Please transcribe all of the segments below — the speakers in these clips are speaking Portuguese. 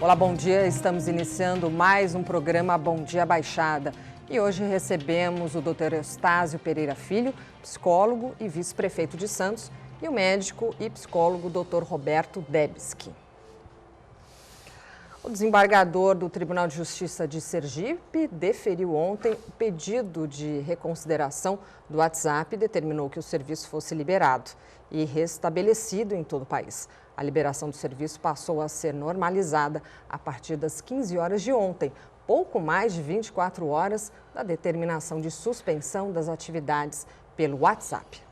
Olá, bom dia. Estamos iniciando mais um programa Bom Dia Baixada. E hoje recebemos o Dr. Eustáquio Pereira Filho, psicólogo e vice-prefeito de Santos, e o médico e psicólogo Dr. Roberto Debski. O desembargador do Tribunal de Justiça de Sergipe deferiu ontem o pedido de reconsideração do WhatsApp e determinou que o serviço fosse liberado e restabelecido em todo o país. A liberação do serviço passou a ser normalizada a partir das 15 horas de ontem, pouco mais de 24 horas da determinação de suspensão das atividades pelo WhatsApp.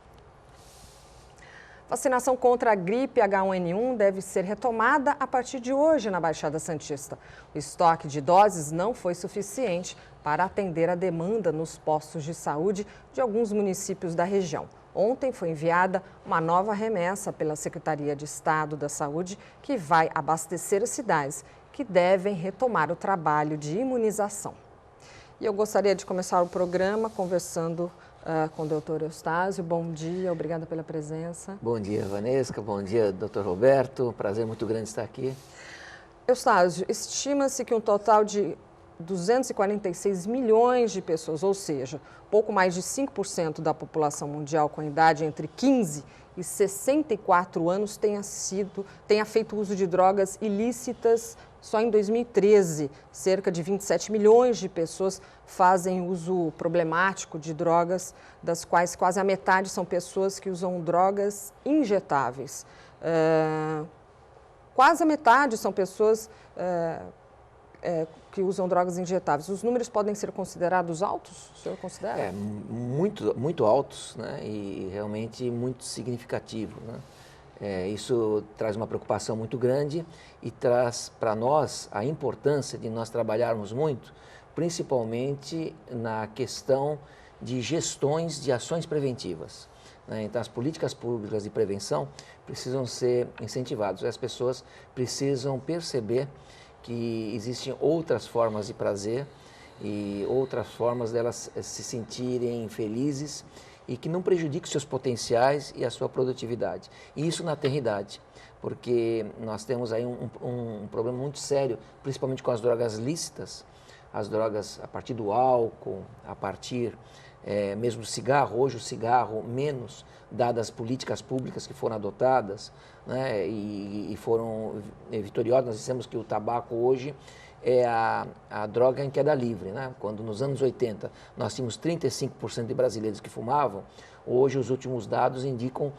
Vacinação contra a gripe H1N1 deve ser retomada a partir de hoje na Baixada Santista. O estoque de doses não foi suficiente para atender a demanda nos postos de saúde de alguns municípios da região. Ontem foi enviada uma nova remessa pela Secretaria de Estado da Saúde, que vai abastecer as cidades que devem retomar o trabalho de imunização. E eu gostaria de começar o programa conversando com o doutor Eustáquio. Bom dia, obrigada pela presença. Bom dia, Vanesca. Bom dia, doutor Roberto. Prazer muito grande estar aqui. Eustáquio, estima-se que um total de 246 milhões de pessoas, ou seja, pouco mais de 5% da população mundial com idade entre 15 e 64 anos tenha feito uso de drogas ilícitas. Só em 2013, cerca de 27 milhões de pessoas fazem uso problemático de drogas, das quais quase a metade são pessoas que usam drogas injetáveis. Quase a metade são pessoas que usam drogas injetáveis. Os números podem ser considerados altos? O senhor considera? Muito altos, né? E realmente muito significativo, né? Isso traz uma preocupação muito grande e traz para nós a importância de nós trabalharmos muito, principalmente na questão de gestões de ações preventivas, né? Então, as políticas públicas de prevenção precisam ser incentivadas. As pessoas precisam perceber que existem outras formas de prazer e outras formas delas se sentirem felizes e que não prejudique seus potenciais e a sua produtividade. E isso na tenridade, porque nós temos aí um problema muito sério, principalmente com as drogas lícitas, as drogas a partir do álcool, a partir mesmo do cigarro. Hoje o cigarro menos, dadas as políticas públicas que foram adotadas, né, e foram vitoriosas. Nós dissemos que o tabaco hoje é a droga em queda livre, né? Quando nos anos 80 nós tínhamos 35% de brasileiros que fumavam, hoje os últimos dados indicam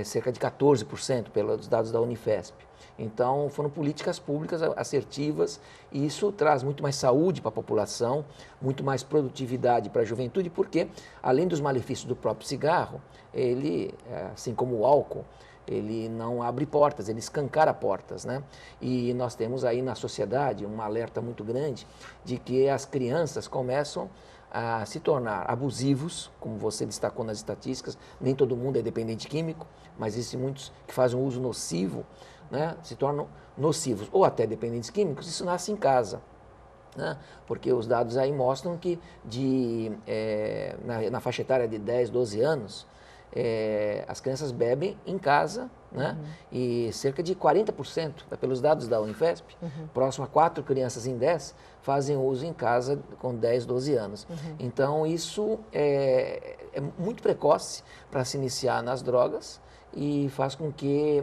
cerca de 14%, pelos dados da Unifesp. Então foram políticas públicas assertivas e isso traz muito mais saúde para a população, muito mais produtividade para a juventude, porque além dos malefícios do próprio cigarro, ele, assim como o álcool, ele não abre portas, ele escancara portas, né? E nós temos aí na sociedade um alerta muito grande de que as crianças começam a se tornar abusivos, como você destacou nas estatísticas. Nem todo mundo é dependente químico, mas existem muitos que fazem um uso nocivo, né? Se tornam nocivos ou até dependentes químicos. Isso nasce em casa, né? Porque os dados aí mostram que na faixa etária de 10, 12 anos, as crianças bebem em casa, né? E cerca de 40%, pelos dados da Unifesp, próximo a 4 crianças em 10 fazem uso em casa com 10, 12 anos. Então isso é muito precoce para se iniciar nas drogas e faz com que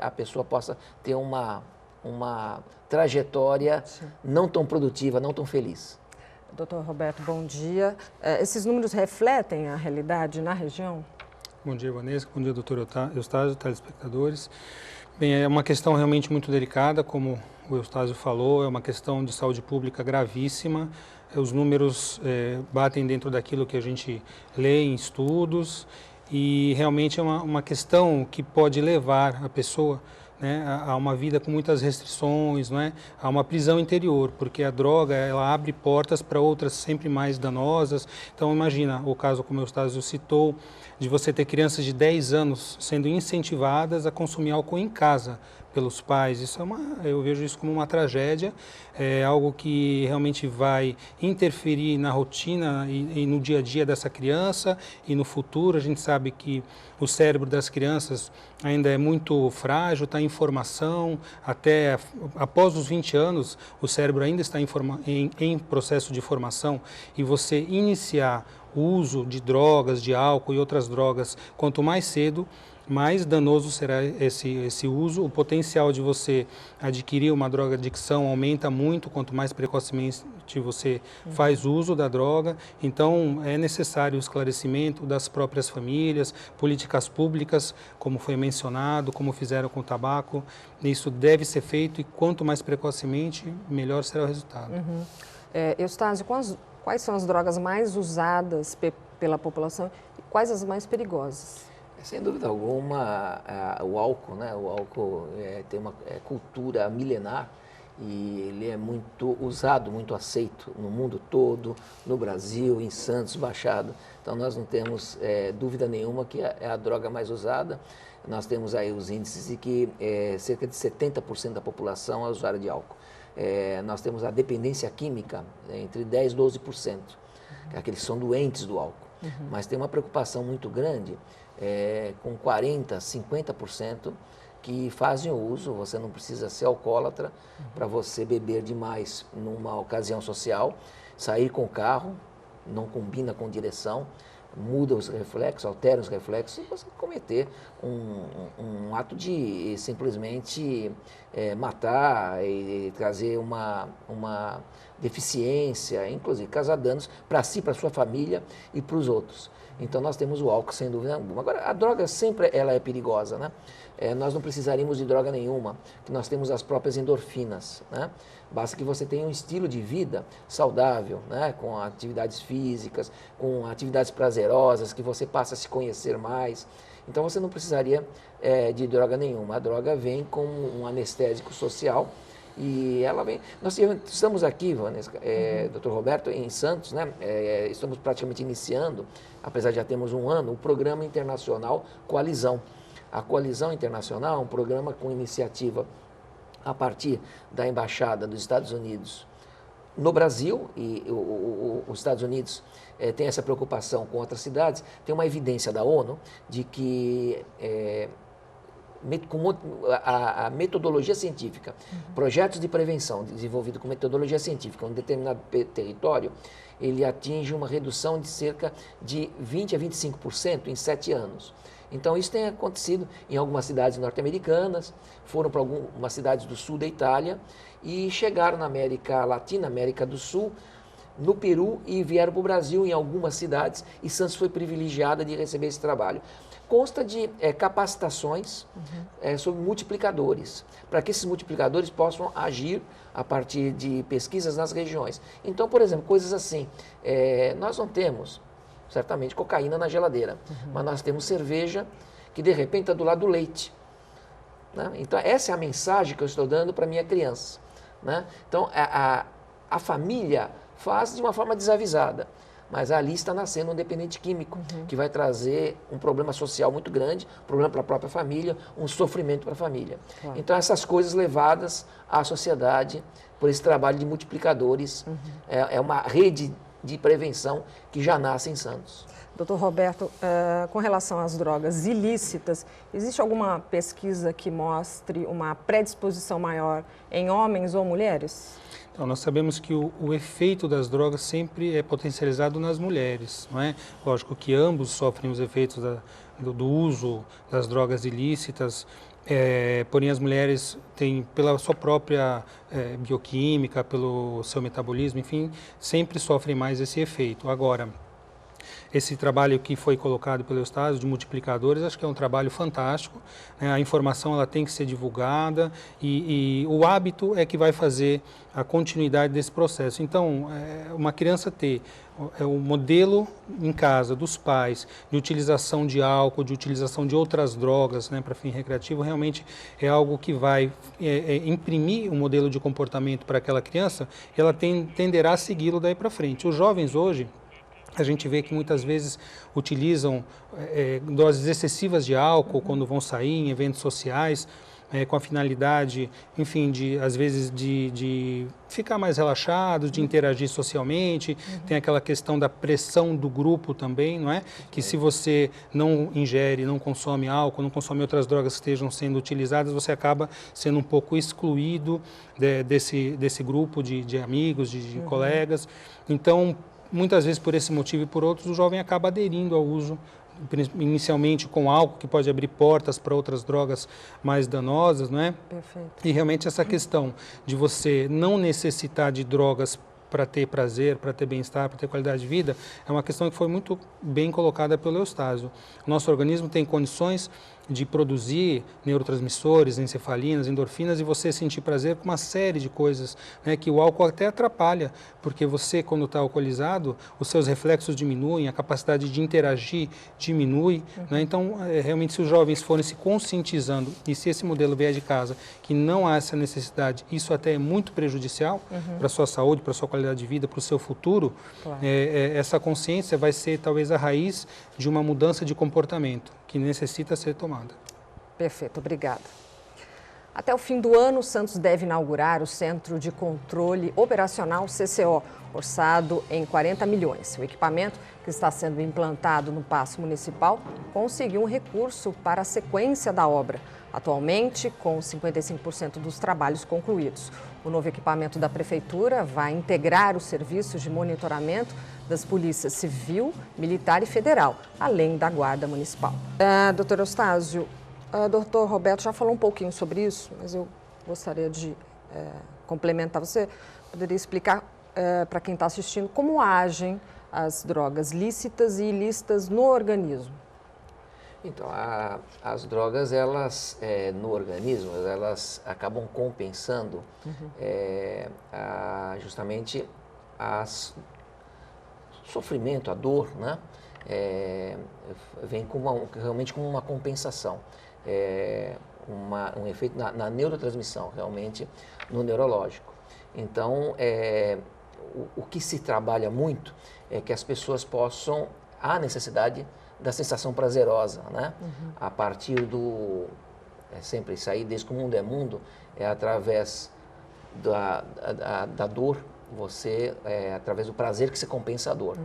a pessoa possa ter uma trajetória não tão produtiva, não tão feliz. Doutor Roberto, bom dia. Esses números refletem a realidade na região? Bom dia, Vanesca. Bom dia, doutor Eustáquio, telespectadores. Bem, é uma questão realmente muito delicada, como o Eustáquio falou, é uma questão de saúde pública gravíssima. Os números batem dentro daquilo que a gente lê em estudos e realmente é uma questão que pode levar a pessoa, né, a uma vida com muitas restrições, não é? A uma prisão interior, porque a droga ela abre portas para outras sempre mais danosas. Então imagina o caso, como o Eustáquio citou, de você ter crianças de 10 anos sendo incentivadas a consumir álcool em casa, pelos pais, eu vejo isso como uma tragédia, é algo que realmente vai interferir na rotina e no dia a dia dessa criança e no futuro. A gente sabe que o cérebro das crianças ainda é muito frágil, está em formação, até após os 20 anos o cérebro ainda está em processo de formação, e você iniciar o uso de drogas, de álcool e outras drogas, quanto mais cedo, mais danoso será esse uso. O potencial de você adquirir uma droga de adicção aumenta muito quanto mais precocemente você faz uso da droga. Então, é necessário o esclarecimento das próprias famílias, políticas públicas, como foi mencionado, como fizeram com o tabaco. Isso deve ser feito, e quanto mais precocemente, melhor será o resultado. Eustáquio, quais são as drogas mais usadas pela população e quais as mais perigosas? Sem dúvida alguma, o álcool, né? O álcool tem uma cultura milenar e ele é muito usado, muito aceito no mundo todo, no Brasil, em Santos, Baixada. Então nós não temos dúvida nenhuma que é a droga mais usada. Nós temos aí os índices de que cerca de 70% da população é usuária de álcool. Nós temos a dependência química entre 10% e 12%, que é aqueles que são doentes do álcool. Mas tem uma preocupação muito grande com 40%, 50% que fazem o uso. Você não precisa ser alcoólatra para você beber demais numa ocasião social, sair com o carro, não combina com direção, muda os reflexos, altera os reflexos, e você cometer um ato de simplesmente matar e trazer uma deficiência, inclusive causar danos para si, para sua família e para os outros. Então nós temos o álcool, sem dúvida alguma. Agora, a droga sempre ela é perigosa, né? Nós não precisaríamos de droga nenhuma, que nós temos as próprias endorfinas, né? Basta que você tenha um estilo de vida saudável, né? Com atividades físicas, com atividades prazerosas, que você passa a se conhecer mais. Então você não precisaria de droga nenhuma. A droga vem como um anestésico social. E ela vem. Nós estamos aqui, Vanessa, Dr. Roberto, em Santos, né? Estamos praticamente iniciando, apesar de já termos um ano, o programa internacional Coalizão. A Coalizão Internacional é um programa com iniciativa a partir da Embaixada dos Estados Unidos no Brasil, e os Estados Unidos têm essa preocupação com outras cidades. Tem uma evidência da ONU de que com a metodologia científica, projetos de prevenção desenvolvidos com metodologia científica em um determinado território, ele atinge uma redução de cerca de 20% a 25% em 7 anos. Então isso tem acontecido em algumas cidades norte-americanas, foram para algumas cidades do sul da Itália e chegaram na América Latina, América do Sul, no Peru, e vieram para o Brasil em algumas cidades, e Santos foi privilegiada de receber esse trabalho. Consta de capacitações sobre multiplicadores, para que esses multiplicadores possam agir a partir de pesquisas nas regiões. Então, por exemplo, coisas assim, nós não temos, certamente, cocaína na geladeira, mas nós temos cerveja que, de repente, está do lado do leite, né? Então, essa é a mensagem que eu estou dando para a minha criança, né? Então, a família faz de uma forma desavisada, mas ali está nascendo um dependente químico, que vai trazer um problema social muito grande, um problema para a própria família, um sofrimento para a família. Claro. Então, essas coisas levadas à sociedade por esse trabalho de multiplicadores, é uma rede de prevenção que já nasce em Santos. Doutor Roberto, com relação às drogas ilícitas, existe alguma pesquisa que mostre uma predisposição maior em homens ou mulheres? Então, nós sabemos que o efeito das drogas sempre é potencializado nas mulheres, não é? Lógico que ambos sofrem os efeitos do uso das drogas ilícitas, porém as mulheres têm, pela sua própria bioquímica, pelo seu metabolismo, enfim, sempre sofrem mais esse efeito. Agora, esse trabalho que foi colocado pelo Eustáquio de multiplicadores, acho que é um trabalho fantástico, né? A informação ela tem que ser divulgada e o hábito é que vai fazer a continuidade desse processo. Então, uma criança ter o modelo em casa dos pais de utilização de álcool, de utilização de outras drogas, né, para fim recreativo, realmente é algo que vai imprimir um modelo de comportamento para aquela criança, e ela tenderá a segui-lo daí para frente. Os jovens hoje, a gente vê que muitas vezes utilizam doses excessivas de álcool quando vão sair em eventos sociais. com a finalidade, enfim, às vezes de ficar mais relaxado, de interagir socialmente. Tem aquela questão da pressão do grupo também, não é? Que se você não ingere, não consome álcool, não consome outras drogas que estejam sendo utilizadas, você acaba sendo um pouco excluído desse grupo de amigos, de colegas. Então, muitas vezes por esse motivo e por outros, o jovem acaba aderindo ao uso, inicialmente com álcool, que pode abrir portas para outras drogas mais danosas, não é? Perfeito. E realmente essa questão de você não necessitar de drogas para ter prazer, para ter bem-estar, para ter qualidade de vida, é uma questão que foi muito bem colocada pelo Eustáquio. O nosso organismo tem condições de produzir neurotransmissores, encefalinas, endorfinas e você sentir prazer com uma série de coisas, né, que o álcool até atrapalha, porque você, quando está alcoolizado, os seus reflexos diminuem, a capacidade de interagir diminui. Né? Então, realmente, se os jovens forem se conscientizando e se esse modelo vier de casa, que não há essa necessidade, isso até é muito prejudicial para a sua saúde, para a sua qualidade de vida, para o seu futuro, claro. Essa consciência vai ser talvez a raiz de uma mudança de comportamento que necessita ser tomada. Perfeito, obrigada. Até o fim do ano, o Santos deve inaugurar o Centro de Controle Operacional CCO, orçado em 40 milhões. O equipamento, que está sendo implantado no Paço Municipal, conseguiu um recurso para a sequência da obra, atualmente com 55% dos trabalhos concluídos. O novo equipamento da Prefeitura vai integrar os serviços de monitoramento das polícias civil, militar e federal, além da Guarda Municipal. Doutor Eustáquio, o doutor Roberto já falou um pouquinho sobre isso, mas eu gostaria de complementar. Você poderia explicar para quem está assistindo como agem as drogas lícitas e ilícitas no organismo? Então, as drogas, elas, no organismo, elas acabam compensando justamente sofrimento, a dor, né? Vem realmente como uma compensação, um efeito na neurotransmissão, realmente no neurológico. Então, o que se trabalha muito é que as pessoas possam, há necessidade da sensação prazerosa, né? A partir sempre sair desde que o mundo é mundo, através da dor, através do prazer que se compensa a dor.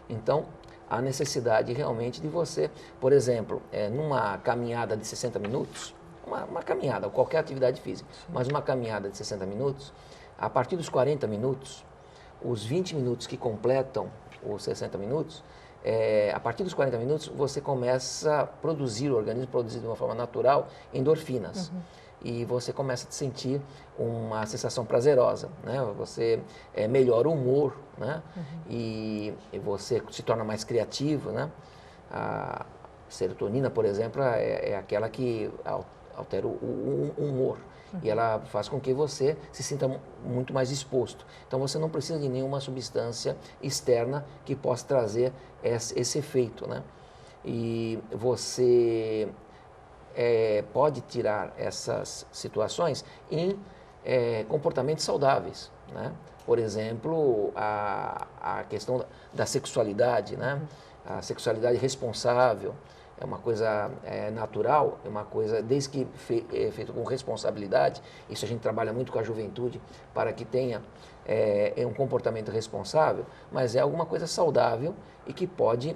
Então, há necessidade realmente de você, por exemplo, numa caminhada de 60 minutos, uma caminhada, qualquer atividade física, mas uma caminhada de 60 minutos, a partir dos 40 minutos, os 20 minutos que completam os 60 minutos, a partir dos 40 minutos, você começa a produzir, o organismo produzir de uma forma natural endorfinas. E você começa a sentir uma sensação prazerosa, né? Você melhora o humor, né? E você se torna mais criativo, né? A serotonina, por exemplo, é aquela que altera o humor. E ela faz com que você se sinta muito mais exposto. Então, você não precisa de nenhuma substância externa que possa trazer esse efeito, né? E você pode tirar essas situações em comportamentos saudáveis, né? Por exemplo, a questão da sexualidade, né? A sexualidade responsável. É uma coisa natural, é uma coisa, desde que feito com responsabilidade, isso a gente trabalha muito com a juventude, para que tenha um comportamento responsável, mas é alguma coisa saudável e que pode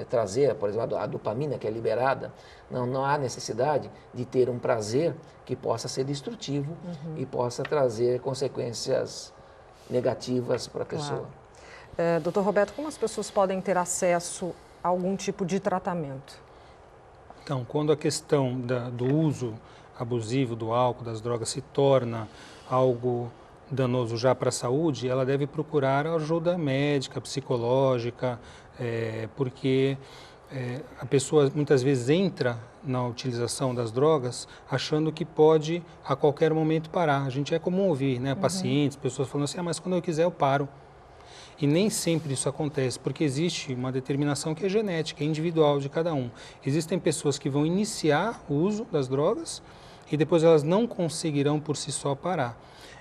trazer, por exemplo, a dopamina que é liberada. Não há necessidade de ter um prazer que possa ser destrutivo e possa trazer consequências negativas para a pessoa. Doutor Roberto, como as pessoas podem ter acesso algum tipo de tratamento? Então, quando a questão do uso abusivo do álcool, das drogas, se torna algo danoso já para a saúde, ela deve procurar ajuda médica, psicológica, porque a pessoa muitas vezes entra na utilização das drogas achando que pode a qualquer momento parar. A gente é comum ouvir, né, pacientes, pessoas falando assim, mas quando eu quiser eu paro. E nem sempre isso acontece, porque existe uma determinação que é genética, é individual de cada um. Existem pessoas que vão iniciar o uso das drogas e depois elas não conseguirão por si só parar.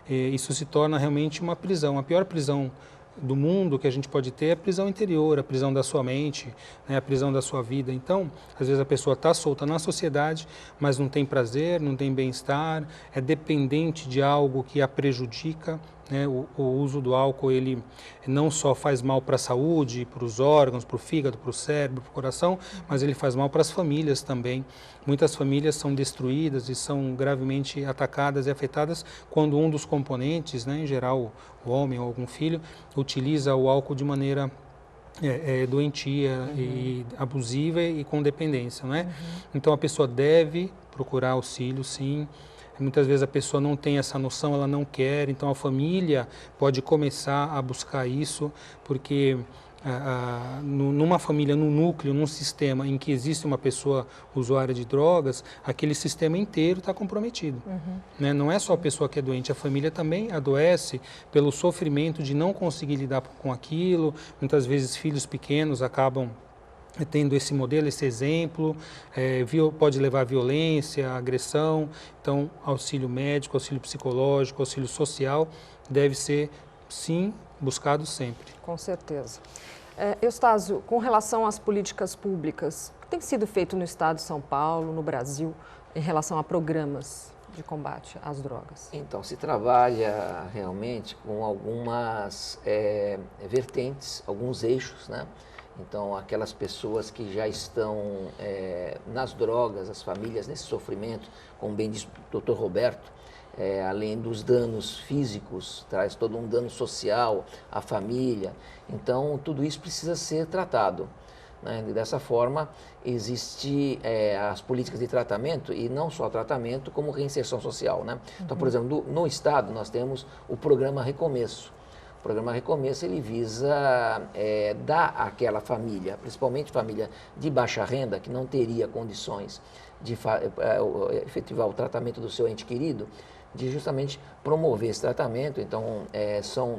Isso se torna realmente uma prisão. A pior prisão do mundo que a gente pode ter é a prisão interior, a prisão da sua mente, né, a prisão da sua vida. Então, às vezes a pessoa está solta na sociedade, mas não tem prazer, não tem bem-estar, é dependente de algo que a prejudica. Né? O uso do álcool, ele não só faz mal para a saúde, para os órgãos, para o fígado, para o cérebro, para o coração, mas ele faz mal para as famílias também. Muitas famílias são destruídas e são gravemente atacadas e afetadas quando um dos componentes, né, em geral o homem ou algum filho, utiliza o álcool de maneira doentia e abusiva e com dependência, não é? Então a pessoa deve procurar auxílio, sim. Muitas vezes a pessoa não tem essa noção, ela não quer, então a família pode começar a buscar isso, porque numa família, num núcleo, num sistema em que existe uma pessoa usuária de drogas, aquele sistema inteiro está comprometido. Né? Não é só a pessoa que é doente, a família também adoece pelo sofrimento de não conseguir lidar com aquilo. Muitas vezes filhos pequenos acabam tendo esse modelo, esse exemplo, pode levar à violência, à agressão. Então, auxílio médico, auxílio psicológico, auxílio social deve ser, sim, buscado sempre. Com certeza. Eustáquio, com relação às políticas públicas, o que tem sido feito no estado de São Paulo, no Brasil, em relação a programas de combate às drogas? Então, se trabalha realmente com algumas vertentes, alguns eixos, né? Então, aquelas pessoas que já estão nas drogas, as famílias nesse sofrimento, como bem disse o Dr. Roberto, além dos danos físicos, traz todo um dano social à família. Então, tudo isso precisa ser tratado. Né? E dessa forma, existem as políticas de tratamento, e não só tratamento, como reinserção social. Né? Então, por exemplo, no Estado, nós temos o programa Recomeço. O programa Recomeço, ele visa dar àquela família, principalmente família de baixa renda, que não teria condições de efetivar o tratamento do seu ente querido, de justamente promover esse tratamento. Então, são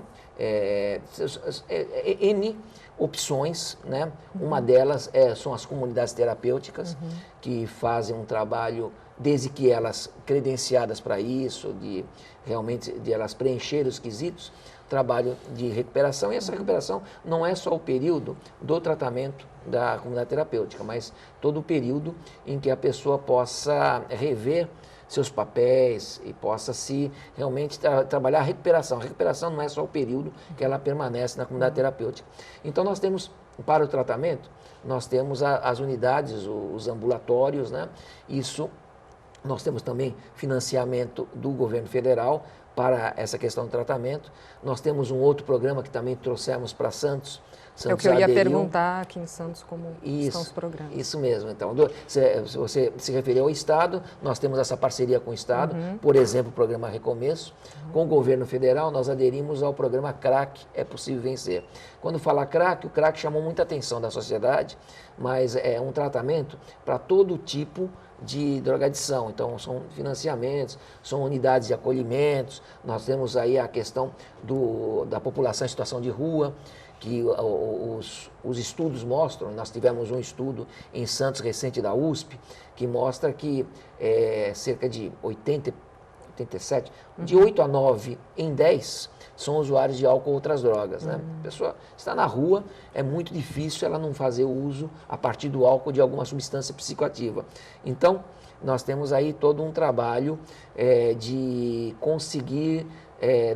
N opções, né? Uma delas são as comunidades terapêuticas, que fazem um trabalho, desde que elas credenciadas para isso, de elas preencherem os quesitos, trabalho de recuperação. E essa recuperação não é só o período do tratamento da comunidade terapêutica, mas todo o período em que a pessoa possa rever seus papéis e possa realmente trabalhar a recuperação. A recuperação não é só o período que ela permanece na comunidade terapêutica. Então, nós temos, para o tratamento, nós temos as unidades, os ambulatórios, né? Isso, nós temos também financiamento do governo federal para essa questão do tratamento. Nós temos um outro programa que também trouxemos para Santos. É o que eu ia perguntar aqui em Santos, como estão os programas. Isso mesmo. Então, se você se referiu ao Estado, nós temos essa parceria com o Estado, por exemplo, o programa Recomeço. Com o governo federal, nós aderimos ao programa CRAC, É Possível Vencer. Quando fala CRAC, o CRAC chamou muita atenção da sociedade, mas é um tratamento para todo tipo de drogadição. Então, são financiamentos, são unidades de acolhimentos. Nós temos aí a questão da população em situação de rua, que os estudos mostram. Nós tivemos um estudo em Santos recente da USP, que mostra que cerca de 87, de 8 a 9 em 10 são usuários de álcool ou outras drogas. Né? A pessoa está na rua, é muito difícil ela não fazer uso, a partir do álcool, de alguma substância psicoativa. Então, nós temos aí todo um trabalho de conseguir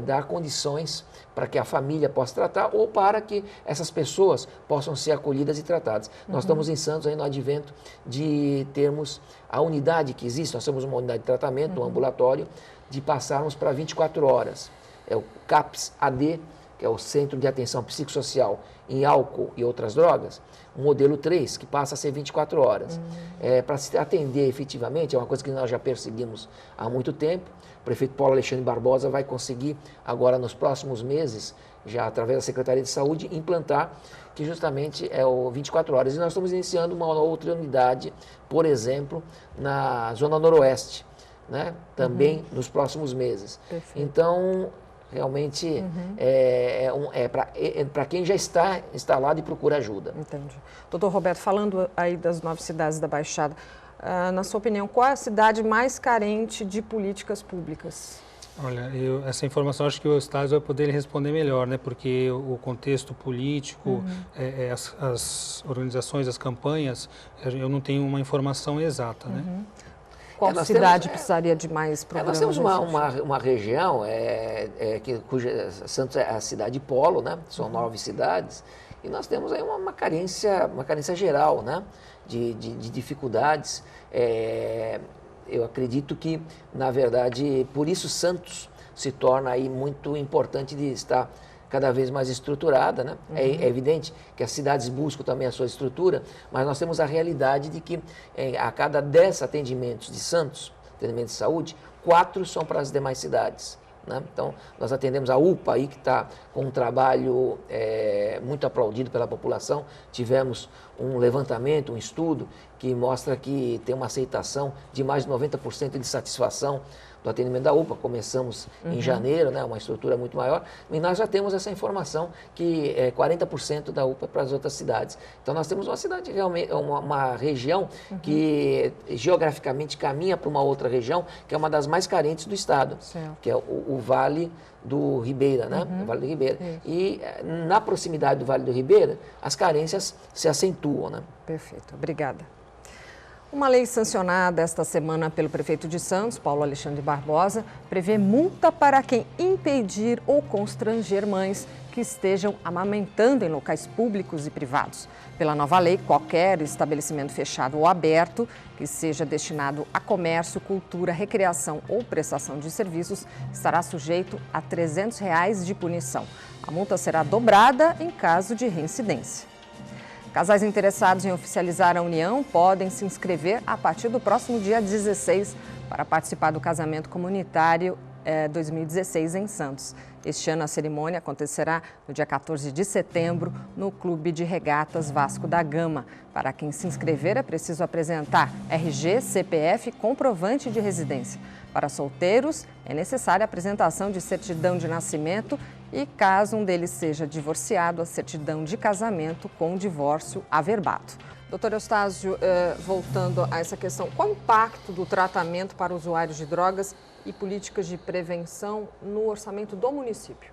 dar condições para que a família possa tratar, ou para que essas pessoas possam ser acolhidas e tratadas. Nós estamos em Santos aí no advento de termos a unidade que existe. Nós temos uma unidade de tratamento, um ambulatório, de passarmos para 24 horas. É o CAPS-AD, que é o Centro de Atenção Psicossocial em Álcool e Outras Drogas, o modelo 3, que passa a ser 24 horas. Para se atender efetivamente, é uma coisa que nós já perseguimos há muito tempo. O prefeito Paulo Alexandre Barbosa vai conseguir, agora nos próximos meses, já através da Secretaria de Saúde, implantar, que justamente é o 24 horas. E nós estamos iniciando uma outra unidade, por exemplo, na Zona Noroeste, né? Também nos próximos meses. Perfeito. Então, realmente para quem já está instalado e procura ajuda. Entendi. Doutor Roberto, falando aí das 9 cidades da Baixada, na sua opinião, qual é a cidade mais carente de políticas públicas? Olha, essa informação acho que o Eustáquio vai poder responder melhor, né? Porque o contexto político, as organizações, as campanhas, eu não tenho uma informação exata, né? Qual cidade precisaria de mais programas? Nós temos uma região cuja Santos é a cidade polo, né? São 9 cidades, e nós temos aí uma carência geral, né? De dificuldades. Eu acredito que, na verdade, por isso Santos se torna aí muito importante de estar cada vez mais estruturada, né? É evidente que as cidades buscam também a sua estrutura, mas nós temos a realidade de que a cada 10 atendimentos de Santos, atendimentos de saúde, 4 são para as demais cidades, né? Então, nós atendemos a UPA aí, que está com um trabalho muito aplaudido pela população. Tivemos um levantamento, um estudo, que mostra que tem uma aceitação de mais de 90% de satisfação do atendimento da UPA. Começamos em janeiro, né, uma estrutura muito maior, e nós já temos essa informação que 40% da UPA para as outras cidades. Então, nós temos uma cidade realmente, uma região que geograficamente caminha para uma outra região, que é uma das mais carentes do estado, que é o Vale do Ribeira, né? O Vale do Ribeira. E na proximidade do Vale do Ribeira, as carências se acentuam, né? Perfeito, obrigada. Uma lei sancionada esta semana pelo prefeito de Santos, Paulo Alexandre Barbosa, prevê multa para quem impedir ou constranger mães que estejam amamentando em locais públicos e privados. Pela nova lei, qualquer estabelecimento fechado ou aberto que seja destinado a comércio, cultura, recreação ou prestação de serviços estará sujeito a R$ 300 de punição. A multa será dobrada em caso de reincidência. Casais interessados em oficializar a união podem se inscrever a partir do próximo dia 16 para participar do casamento comunitário 2016 em Santos. Este ano a cerimônia acontecerá no dia 14 de setembro no Clube de Regatas Vasco da Gama. Para quem se inscrever é preciso apresentar RG, CPF e comprovante de residência. Para solteiros é necessária a apresentação de certidão de nascimento e, caso um deles seja divorciado, a certidão de casamento com divórcio averbado. Doutor Eustáquio, voltando a essa questão, qual o impacto do tratamento para usuários de drogas e políticas de prevenção no orçamento do município?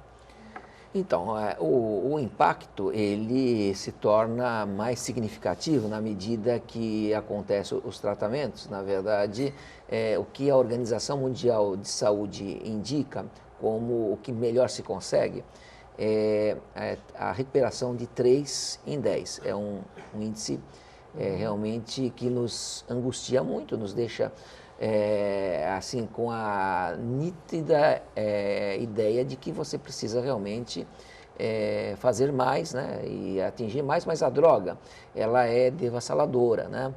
Então, o impacto ele se torna mais significativo na medida que acontecem os tratamentos. Na verdade, o que a Organização Mundial de Saúde indica como o que melhor se consegue é a recuperação de 3 em 10. É um índice realmente que nos angustia muito, nos deixa assim, com a nítida ideia de que você precisa realmente fazer mais, né, e atingir mais, mas a droga, ela é devassaladora, né?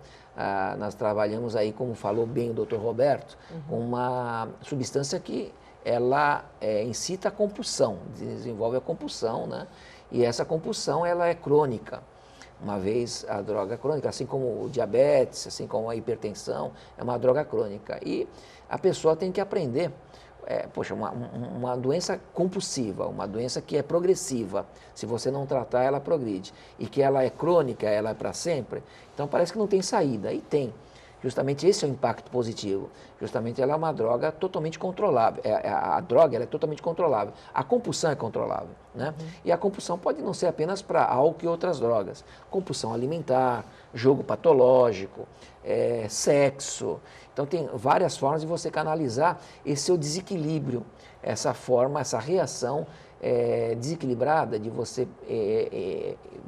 Nós trabalhamos aí, como falou bem o doutor Roberto, com uma substância que ela incita a compulsão, desenvolve a compulsão, né? E essa compulsão, ela é crônica. Uma vez a droga crônica, assim como o diabetes, assim como a hipertensão, é uma droga crônica. E a pessoa tem que aprender, uma doença compulsiva, uma doença que é progressiva, se você não tratar, ela progride. E que ela é crônica, ela é para sempre, então parece que não tem saída, e tem. Justamente esse é o impacto positivo. Justamente ela é uma droga totalmente controlável. A droga ela é totalmente controlável. A compulsão é controlável, né? E a compulsão pode não ser apenas para álcool e outras drogas. Compulsão alimentar, jogo patológico, sexo. Então tem várias formas de você canalizar esse seu desequilíbrio, essa forma, essa reação desequilibrada, de você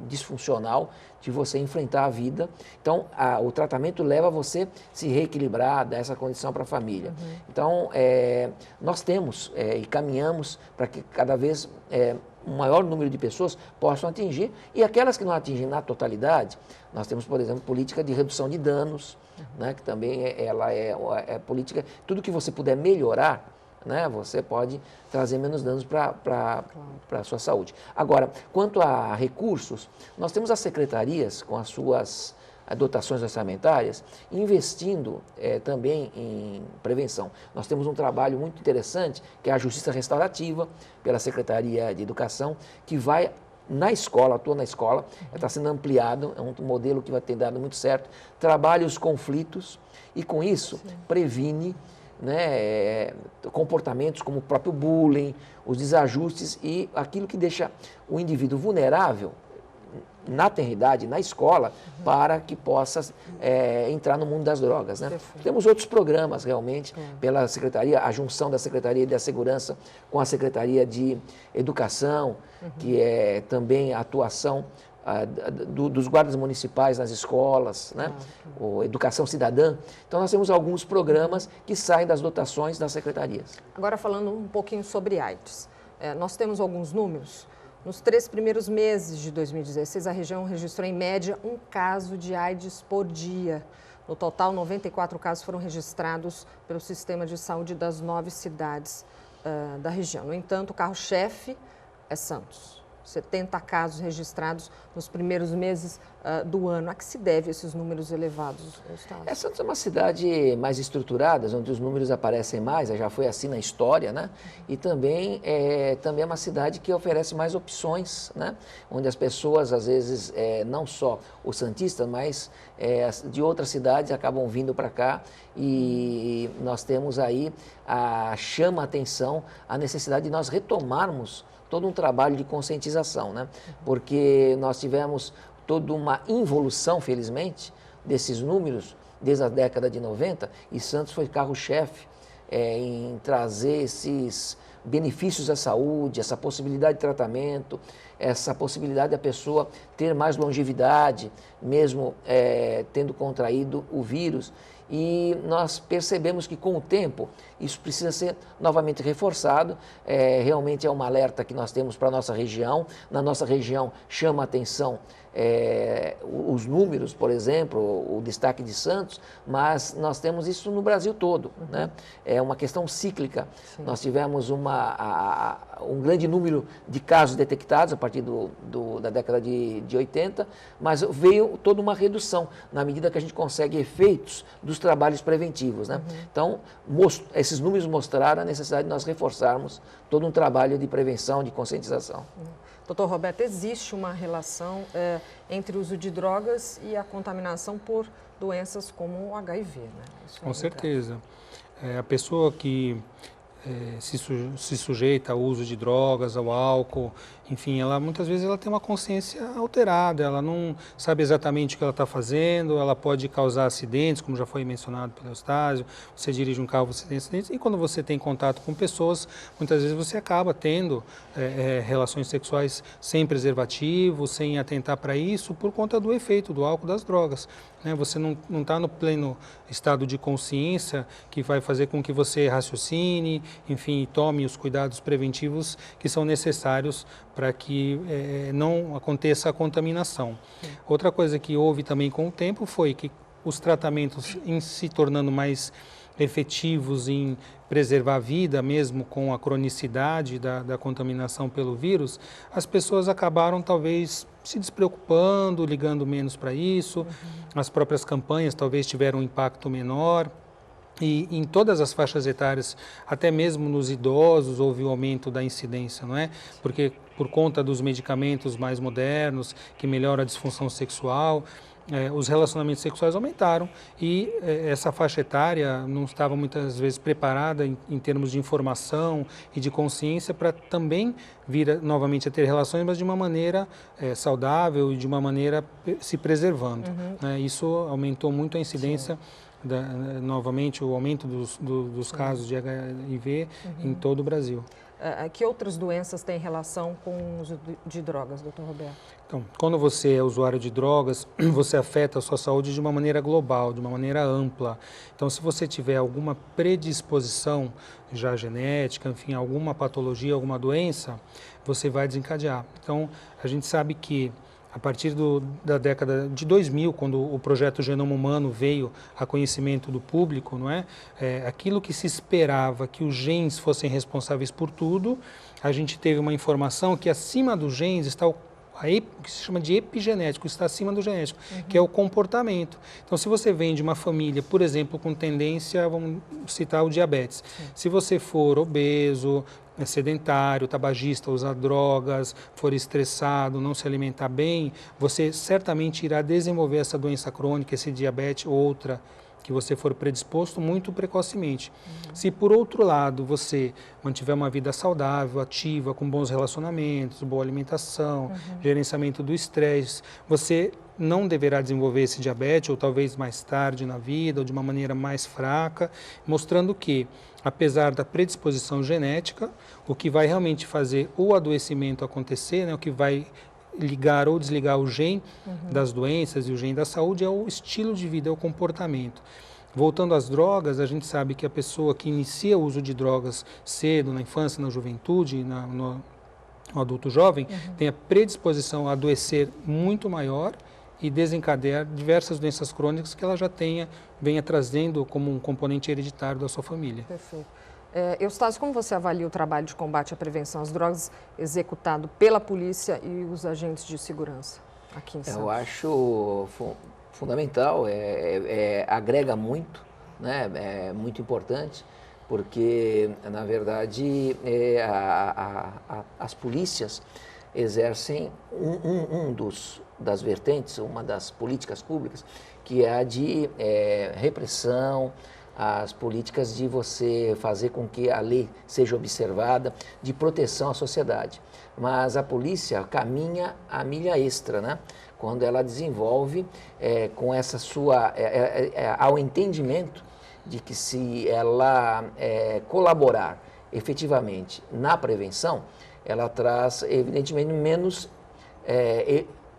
disfuncional, de você enfrentar a vida. Então, o tratamento leva você a se reequilibrar, dar essa condição para a família. Então, nós temos e caminhamos para que cada vez um maior número de pessoas possam atingir, e aquelas que não atingem na totalidade, nós temos, por exemplo, política de redução de danos, né, que também ela é política, tudo que você puder melhorar, né, você pode trazer menos danos para a sua saúde. Agora, quanto a recursos, nós temos as secretarias com as suas dotações orçamentárias investindo também em prevenção. Nós temos um trabalho muito interessante, que é a Justiça Restaurativa, pela Secretaria de Educação, que vai na escola, atua na escola, está sendo ampliado, é um modelo que vai ter dado muito certo, trabalha os conflitos e, com isso, previne né, comportamentos como o próprio bullying, os desajustes e aquilo que deixa o indivíduo vulnerável na tenridade, na escola, para que possa entrar no mundo das drogas. Né? Temos outros programas, realmente, pela Secretaria, a junção da Secretaria da Segurança com a Secretaria de Educação, que é também a atuação dos guardas municipais nas escolas, né? Ou Educação Cidadã. Então, nós temos alguns programas que saem das dotações das secretarias. Agora, falando um pouquinho sobre AIDS, nós temos alguns números. Nos 3 primeiros meses de 2016, a região registrou, em média, um caso de AIDS por dia. No total, 94 casos foram registrados pelo sistema de saúde das 9 cidades da região. No entanto, o carro-chefe é Santos. 70 casos registrados nos primeiros meses do ano. A que se deve esses números elevados, Gustavo? Santos é uma cidade mais estruturada, onde os números aparecem mais, já foi assim na história, né? E também é uma cidade que oferece mais opções, né? Onde as pessoas, às vezes, não só o santista, mas de outras cidades acabam vindo para cá e nós temos aí, chama a atenção a necessidade de nós retomarmos todo um trabalho de conscientização, né? Porque nós tivemos toda uma involução, felizmente, desses números desde a década de 90 e Santos foi carro-chefe em trazer esses benefícios à saúde, essa possibilidade de tratamento, essa possibilidade da pessoa ter mais longevidade, mesmo tendo contraído o vírus. E nós percebemos que, com o tempo, isso precisa ser novamente reforçado. Realmente é um alerta que nós temos para a nossa região. Na nossa região chama a atenção os números, por exemplo, o destaque de Santos, mas nós temos isso no Brasil todo. Né? É uma questão cíclica. Sim. Nós tivemos um grande número de casos detectados a partir da década de 80, mas veio toda uma redução na medida que a gente consegue efeitos dos trabalhos preventivos. Né? Então, esses números mostraram a necessidade de nós reforçarmos todo um trabalho de prevenção, de conscientização. Doutor Roberto, existe uma relação entre o uso de drogas e a contaminação por doenças como o HIV, né? Isso Com certeza. A pessoa que se sujeita ao uso de drogas, ao álcool, enfim, muitas vezes ela tem uma consciência alterada, ela não sabe exatamente o que ela está fazendo, ela pode causar acidentes, como já foi mencionado pelo Eustáquio, você dirige um carro, você tem acidentes, e quando você tem contato com pessoas, muitas vezes você acaba tendo relações sexuais sem preservativo, sem atentar para isso, por conta do efeito do álcool, das drogas. Né? Você não está no pleno estado de consciência que vai fazer com que você raciocine, enfim, tome os cuidados preventivos que são necessários para que não aconteça a contaminação. Outra coisa que houve também com o tempo foi que os tratamentos, em se tornando mais efetivos em preservar a vida, mesmo com a cronicidade da contaminação pelo vírus, as pessoas acabaram talvez se despreocupando, ligando menos para isso, as próprias campanhas talvez tiveram um impacto menor. E em todas as faixas etárias, até mesmo nos idosos, houve o aumento da incidência, não é? Porque por conta dos medicamentos mais modernos, que melhoram a disfunção sexual, os relacionamentos sexuais aumentaram e essa faixa etária não estava muitas vezes preparada em termos de informação e de consciência para também vir novamente a ter relações, mas de uma maneira saudável e de uma maneira se preservando. Né? Isso aumentou muito a incidência. Novamente o aumento dos casos de HIV em todo o Brasil. Que outras doenças têm relação com o uso de drogas, doutor Roberto? Então, quando você é usuário de drogas, você afeta a sua saúde de uma maneira global, de uma maneira ampla. Então, se você tiver alguma predisposição já genética, enfim, alguma patologia, alguma doença, você vai desencadear. Então, a gente sabe que a partir da década de 2000, quando o projeto Genoma Humano veio a conhecimento do público, não é? Aquilo que se esperava que os genes fossem responsáveis por tudo, a gente teve uma informação que acima dos genes está o que se chama de epigenético, está acima do genético, que é o comportamento. Então, se você vem de uma família, por exemplo, com tendência, vamos citar o diabetes, se você for obeso, sedentário, tabagista, usar drogas, for estressado, não se alimentar bem, você certamente irá desenvolver essa doença crônica, esse diabetes ou outra que você for predisposto muito precocemente. Se, por outro lado, você mantiver uma vida saudável, ativa, com bons relacionamentos, boa alimentação, gerenciamento do estresse, você não deverá desenvolver esse diabetes, ou talvez mais tarde na vida, ou de uma maneira mais fraca, mostrando que, apesar da predisposição genética, o que vai realmente fazer o adoecimento acontecer, né, o que vai ligar ou desligar o gene das doenças e o gene da saúde é o estilo de vida, é o comportamento. Voltando às drogas, a gente sabe que a pessoa que inicia o uso de drogas cedo, na infância, na juventude, no adulto jovem, tem a predisposição a adoecer muito maior e desencadear diversas doenças crônicas que ela já venha trazendo como um componente hereditário da sua família. Perfeito. Eustáquio, como você avalia o trabalho de combate à prevenção às drogas executado pela polícia e os agentes de segurança aqui em Santos? Eu acho fundamental, agrega muito, né? É muito importante, porque, na verdade, as polícias exercem das vertentes, uma das políticas públicas, que é a de repressão, as políticas de você fazer com que a lei seja observada, de proteção à sociedade. Mas a polícia caminha a milha extra, né? Quando ela desenvolve com essa ao entendimento de que se ela colaborar efetivamente na prevenção, ela traz, evidentemente, menos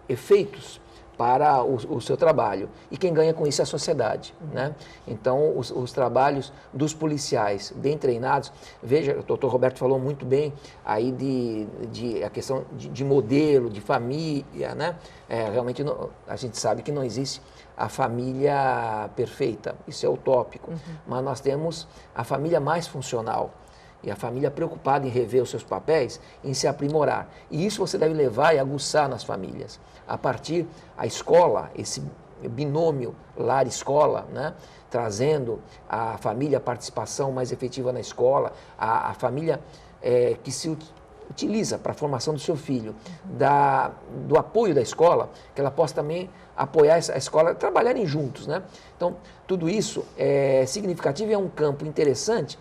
efeitos para o seu trabalho. E quem ganha com isso é a sociedade, né? Então, os trabalhos dos policiais bem treinados, veja, o doutor Roberto falou muito bem aí a questão de modelo, de família, né? Realmente, a gente sabe que não existe a família perfeita, isso é utópico, mas nós temos a família mais funcional. E a família preocupada em rever os seus papéis, em se aprimorar. E isso você deve levar e aguçar nas famílias. A partir a escola, esse binômio lar-escola, né? Trazendo a família a participação mais efetiva na escola, a família que se utiliza para a formação do seu filho, do apoio da escola, que ela possa também apoiar a escola, trabalharem juntos, né? Então, tudo isso é significativo e é um campo interessante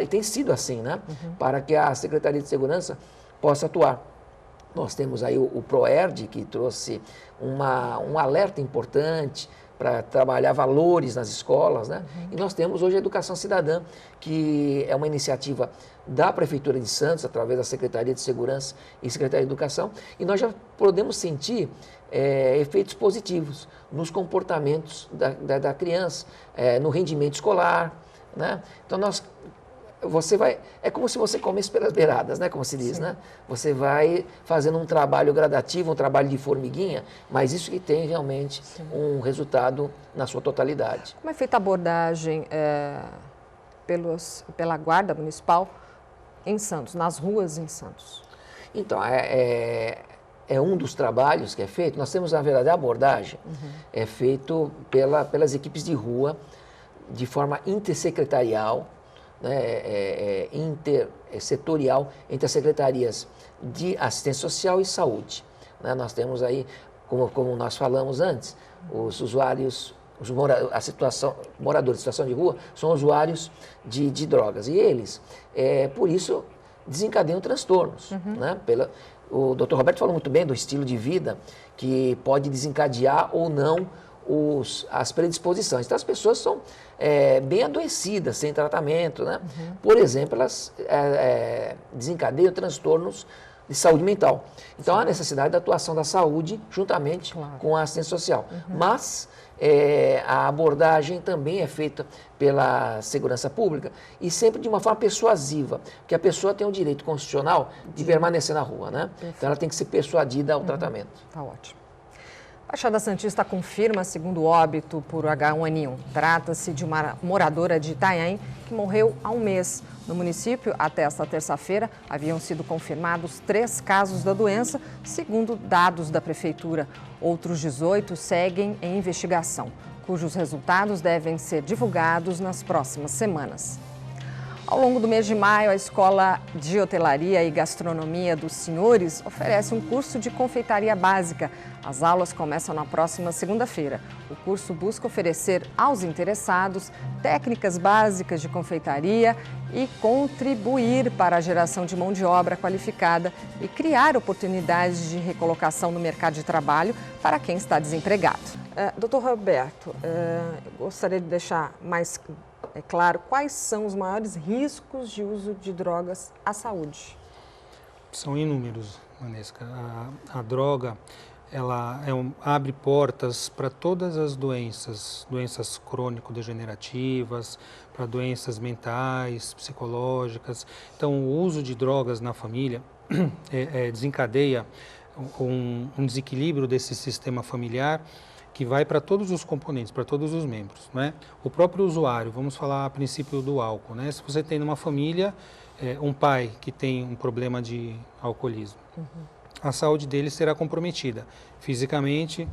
e tem sido assim, né? Para que a Secretaria de Segurança possa atuar. Nós temos aí o PROERD, que trouxe um alerta importante para trabalhar valores nas escolas, né? E nós temos hoje a Educação Cidadã, que é uma iniciativa da Prefeitura de Santos, através da Secretaria de Segurança e Secretaria de Educação, e nós já podemos sentir efeitos positivos nos comportamentos da criança, no rendimento escolar, né? Então, é como se você comesse pelas beiradas, né? Como se diz, né? Você vai fazendo um trabalho gradativo, um trabalho de formiguinha, mas isso que tem realmente um resultado na sua totalidade. Como é feita a abordagem pela Guarda Municipal em Santos, nas ruas em Santos? Então, é um dos trabalhos que é feito. Nós temos, na verdade, a abordagem é feito pelas equipes de rua, de forma intersecretarial, né, intersetorial entre as secretarias de assistência social e saúde, né? Nós temos aí, como nós falamos antes, os usuários, moradores de situação de rua são usuários de drogas e eles, por isso, desencadeiam transtornos, né? O doutor Roberto falou muito bem do estilo de vida que pode desencadear ou não as predisposições. Então, as pessoas são bem adoecidas, sem tratamento, né? Por exemplo, elas desencadeiam transtornos de saúde mental. Então, há necessidade da atuação da saúde juntamente com a assistência social. Mas a abordagem também é feita pela segurança pública e sempre de uma forma persuasiva, porque a pessoa tem o direito constitucional de permanecer na rua, né? Então, ela tem que ser persuadida ao tratamento. Tá ótimo. A Baixada Santista confirma segundo óbito por H1N1. Trata-se de uma moradora de Itanhaém que morreu há um mês. No município, até esta terça-feira, haviam sido confirmados 3 casos da doença, segundo dados da Prefeitura. Outros 18 seguem em investigação, cujos resultados devem ser divulgados nas próximas semanas. Ao longo do mês de maio, a Escola de Hotelaria e Gastronomia dos Senhores oferece um curso de confeitaria básica. As aulas começam na próxima segunda-feira. O curso busca oferecer aos interessados técnicas básicas de confeitaria e contribuir para a geração de mão de obra qualificada e criar oportunidades de recolocação no mercado de trabalho para quem está desempregado. Doutor Roberto, eu gostaria de deixar mais claro quais são os maiores riscos de uso de drogas à saúde. São inúmeros, Vanesca. A droga, ela abre portas para todas as doenças crônico-degenerativas, para doenças mentais, psicológicas. Então, o uso de drogas na família desencadeia um desequilíbrio desse sistema familiar que vai para todos os componentes, para todos os membros, né? O próprio usuário, vamos falar a princípio do álcool, né? Se você tem numa família um pai que tem um problema de alcoolismo, a saúde dele será comprometida. Fisicamente,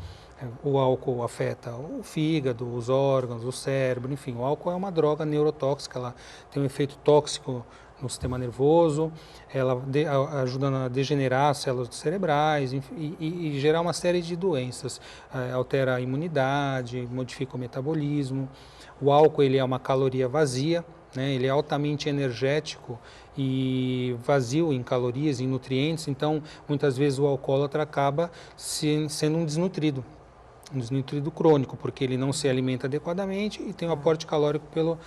o álcool afeta o fígado, os órgãos, o cérebro, enfim, o álcool é uma droga neurotóxica, ela tem um efeito tóxico no sistema nervoso, ela ajuda a degenerar as células cerebrais e gerar uma série de doenças. Altera a imunidade, modifica o metabolismo. O álcool ele é uma caloria vazia, né? Ele é altamente energético e vazio em calorias, em nutrientes, então muitas vezes o alcoólatra acaba sendo um desnutrido crônico, porque ele não se alimenta adequadamente e tem um aporte calórico pelo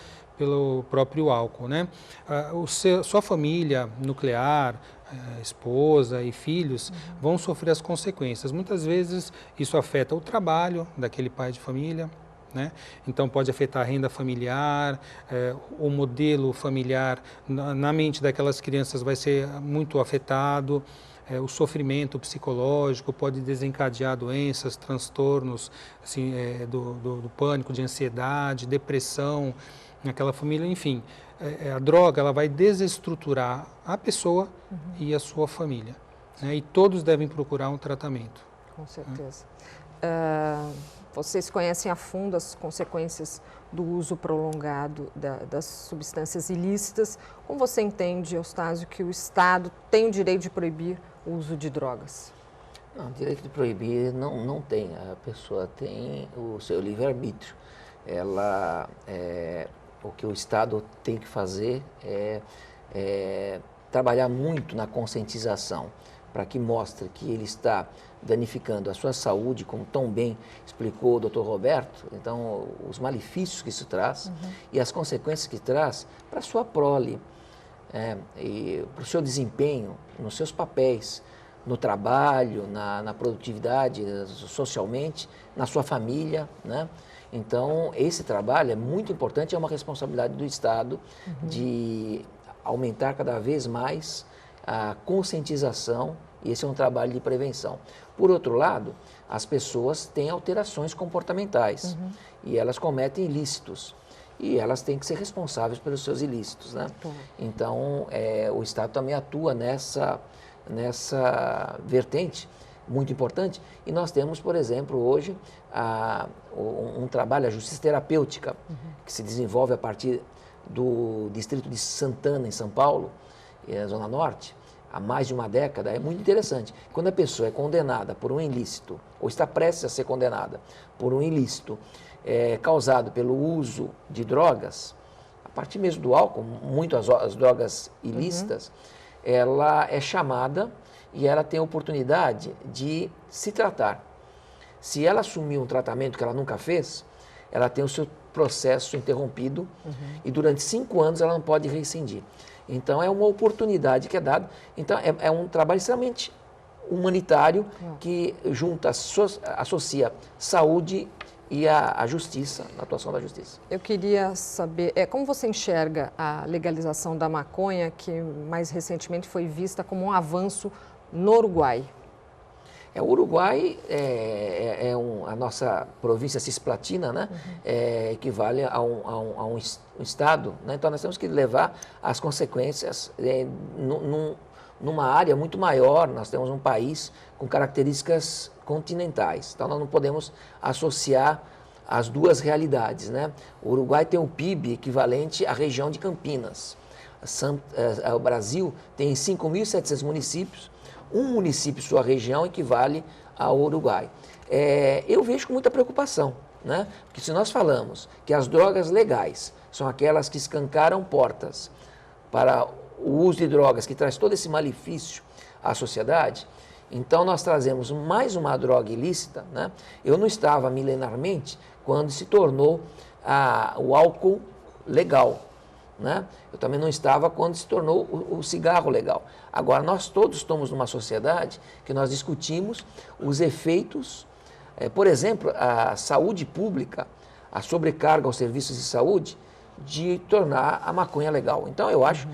próprio álcool, né? Sua família nuclear, esposa e filhos vão sofrer as consequências. Muitas vezes isso afeta o trabalho daquele pai de família, né? Então pode afetar a renda familiar, o modelo familiar na mente daquelas crianças vai ser muito afetado. O sofrimento psicológico pode desencadear doenças, transtornos assim, do pânico, de ansiedade, depressão naquela família, enfim. A droga ela vai desestruturar a pessoa e a sua família, né? E todos devem procurar um tratamento. Com certeza. Vocês conhecem a fundo as consequências do uso prolongado das substâncias ilícitas. Como você entende, Eustáquio, que o Estado tem o direito de proibir o uso de drogas? Não, direito de proibir não tem. A pessoa tem o seu livre-arbítrio. O que o Estado tem que fazer é trabalhar muito na conscientização, para que mostre que ele está danificando a sua saúde, como tão bem explicou o Dr. Roberto, então os malefícios que isso traz e as consequências que traz para a sua prole, e para o seu desempenho, nos seus papéis, no trabalho, na produtividade, socialmente, na sua família, né? Então, esse trabalho é muito importante, é uma responsabilidade do Estado de aumentar cada vez mais a conscientização, e esse é um trabalho de prevenção. Por outro lado, as pessoas têm alterações comportamentais e elas cometem ilícitos e elas têm que ser responsáveis pelos seus ilícitos, né? Então, o Estado também atua nessa vertente muito importante e nós temos, por exemplo, hoje um trabalho, a justiça terapêutica, que se desenvolve a partir do distrito de Santana, em São Paulo, Zona Norte, há mais de uma década. É muito interessante. Quando a pessoa é condenada por um ilícito, ou está prestes a ser condenada por um ilícito causado pelo uso de drogas, a partir mesmo do álcool, muito as drogas ilícitas, ela é chamada e ela tem a oportunidade de se tratar. Se ela assumir um tratamento que ela nunca fez, ela tem o seu processo interrompido e durante 5 anos ela não pode rescindir. Então, é uma oportunidade que é dada. Então, é um trabalho extremamente humanitário que associa saúde e a justiça, a atuação da justiça. Eu queria saber, como você enxerga a legalização da maconha, que mais recentemente foi vista como um avanço no Uruguai? O Uruguai a nossa província cisplatina, né? Equivale a um estado, né? Então nós temos que levar as consequências numa área muito maior. Nós temos um país com características continentais, então nós não podemos associar as duas realidades, né? O Uruguai tem um PIB equivalente à região de Campinas. O Brasil tem 5.700 municípios, um município sua região equivale ao Uruguai. Eu vejo com muita preocupação, né? Porque se nós falamos que as drogas legais são aquelas que escancaram portas para o uso de drogas, que traz todo esse malefício à sociedade, então nós trazemos mais uma droga ilícita, né? Eu não estava milenarmente quando se tornou o álcool legal, né? Eu também não estava quando se tornou o cigarro legal. Agora, nós todos estamos numa sociedade que nós discutimos os efeitos, por exemplo, a saúde pública, a sobrecarga aos serviços de saúde, de tornar a maconha legal. Então, eu acho,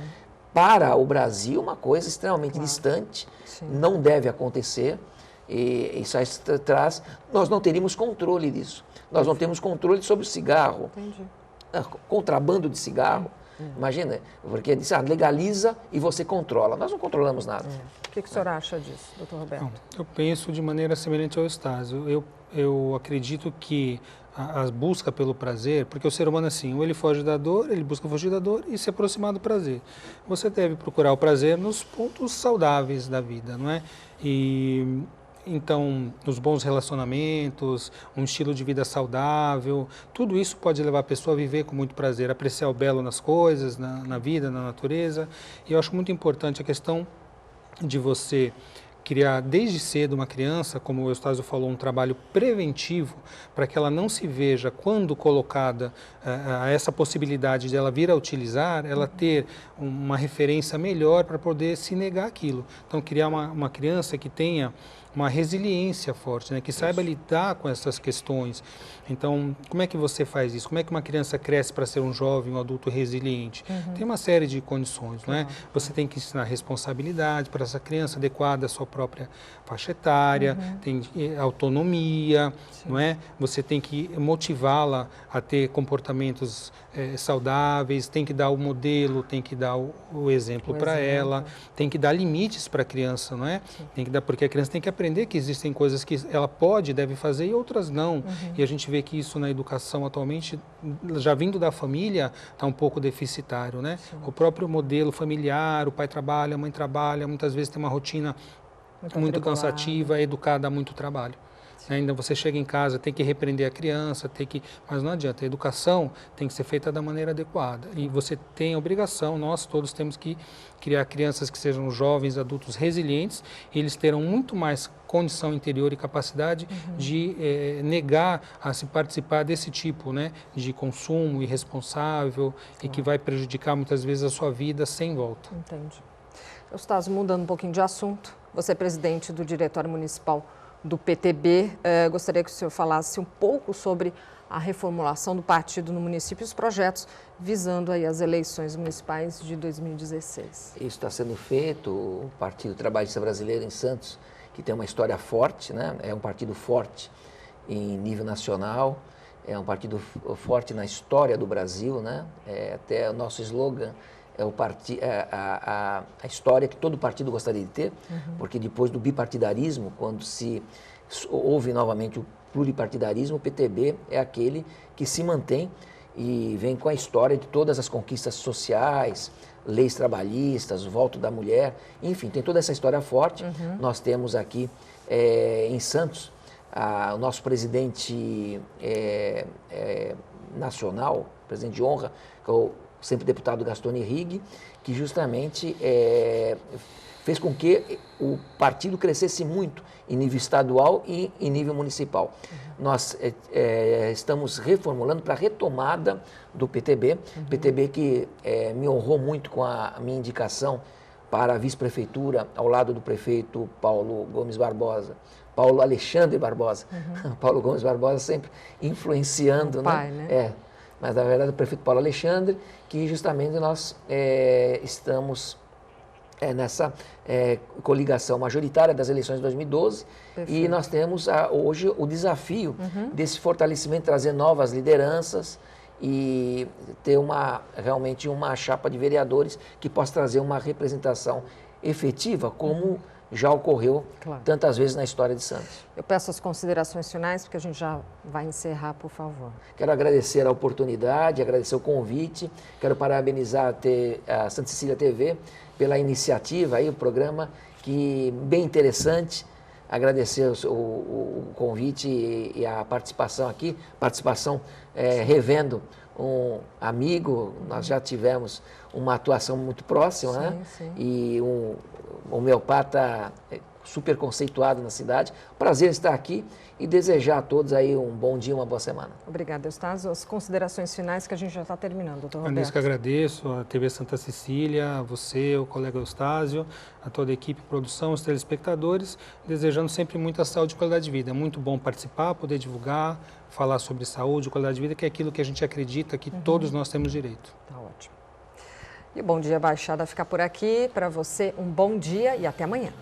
para o Brasil, uma coisa extremamente distante, não deve acontecer, e isso traz, nós não teríamos controle disso. Nós não temos controle sobre o cigarro, contrabando de cigarro. Imagina, porque diz, legaliza e você controla. Nós não controlamos nada. O que o senhor acha disso, doutor Roberto? Bom, eu penso de maneira semelhante ao Eustáquio. Eu acredito que a busca pelo prazer, porque o ser humano assim, ou ele foge da dor, ele busca fugir da dor e se aproximar do prazer. Você deve procurar o prazer nos pontos saudáveis da vida, não é? Então, os bons relacionamentos, um estilo de vida saudável, tudo isso pode levar a pessoa a viver com muito prazer, apreciar o belo nas coisas, na vida, na natureza. E eu acho muito importante a questão de você criar desde cedo uma criança, como o Eustáquio falou, um trabalho preventivo para que ela não se veja, quando colocada a essa possibilidade de ela vir a utilizar, ela ter uma referência melhor para poder se negar aquilo. Então, criar uma criança que tenha uma resiliência forte, né? Que saiba lidar com essas questões. Então, como é que você faz isso? Como é que uma criança cresce para ser um jovem, um adulto resiliente? Tem uma série de condições, não é? Você tem que ensinar responsabilidade para essa criança adequada à sua própria faixa etária, tem autonomia, não é? Você tem que motivá-la a ter comportamentos saudáveis, tem que dar o modelo, tem que dar o exemplo para ela, tem que dar limites para a criança, não é? Tem que dar, porque a criança tem que aprender que existem coisas que ela pode, deve fazer e outras não. E a gente vê que isso na educação atualmente, já vindo da família, está um pouco deficitário, né? O próprio modelo familiar, o pai trabalha, a mãe trabalha, muitas vezes tem uma rotina muito cansativa, educada a muito trabalho. Ainda você chega em casa, tem que repreender a criança, mas não adianta, a educação tem que ser feita da maneira adequada. E você tem a obrigação, nós todos temos que criar crianças que sejam jovens, adultos resilientes, e eles terão muito mais condição interior e capacidade de negar a se participar desse tipo, né, de consumo irresponsável e que vai prejudicar muitas vezes a sua vida sem volta. Entendi. Eustáquio, mudando um pouquinho de assunto, você é presidente do Diretório Municipal do PTB, gostaria que o senhor falasse um pouco sobre a reformulação do partido no município e os projetos visando aí as eleições municipais de 2016. Isso está sendo feito, o Partido Trabalhista Brasileiro em Santos, que tem uma história forte, né? É um partido forte em nível nacional, é um partido forte na história do Brasil, né? Até o nosso slogan é a história que todo partido gostaria de ter, porque depois do bipartidarismo, quando houve novamente o pluripartidarismo, o PTB é aquele que se mantém e vem com a história de todas as conquistas sociais, leis trabalhistas, voto da mulher, enfim, tem toda essa história forte. Nós temos aqui em Santos o nosso presidente nacional, presidente de honra, que é o sempre deputado Gastone Rigg, que justamente fez com que o partido crescesse muito em nível estadual e em nível municipal. Nós estamos reformulando para a retomada do PTB, PTB que me honrou muito com a minha indicação para a vice-prefeitura, ao lado do prefeito Paulo Alexandre Barbosa. Paulo Gomes Barbosa sempre influenciando, o pai, né? Mas, na verdade, o prefeito Paulo Alexandre, que justamente nós estamos nessa coligação majoritária das eleições de 2012. Perfeito. E nós temos hoje o desafio desse fortalecimento, trazer novas lideranças e ter realmente uma chapa de vereadores que possa trazer uma representação efetiva, como já ocorreu Claro. tantas vezes na história de Santos. Eu peço as considerações finais, porque a gente já vai encerrar, por favor. Quero agradecer a oportunidade, agradecer o convite, quero parabenizar a Santa Cecília TV pela iniciativa, aí, o programa, que bem interessante, agradecer o convite e a participação aqui, revendo um amigo, nós já tivemos uma atuação muito próxima, né? Sim. E um homeopata super conceituado na cidade. Prazer estar aqui e desejar a todos aí um bom dia, uma boa semana. Obrigada, Eustáquio. As considerações finais que a gente já está terminando, doutor Roberto. Eu que agradeço a TV Santa Cecília, a você, o colega Eustáquio, a toda a equipe, produção, os telespectadores, desejando sempre muita saúde e qualidade de vida. É muito bom participar, poder divulgar, falar sobre saúde e qualidade de vida, que é aquilo que a gente acredita que todos nós temos direito. Tá ótimo. E o Bom Dia Baixada fica por aqui. Para você, um bom dia e até amanhã.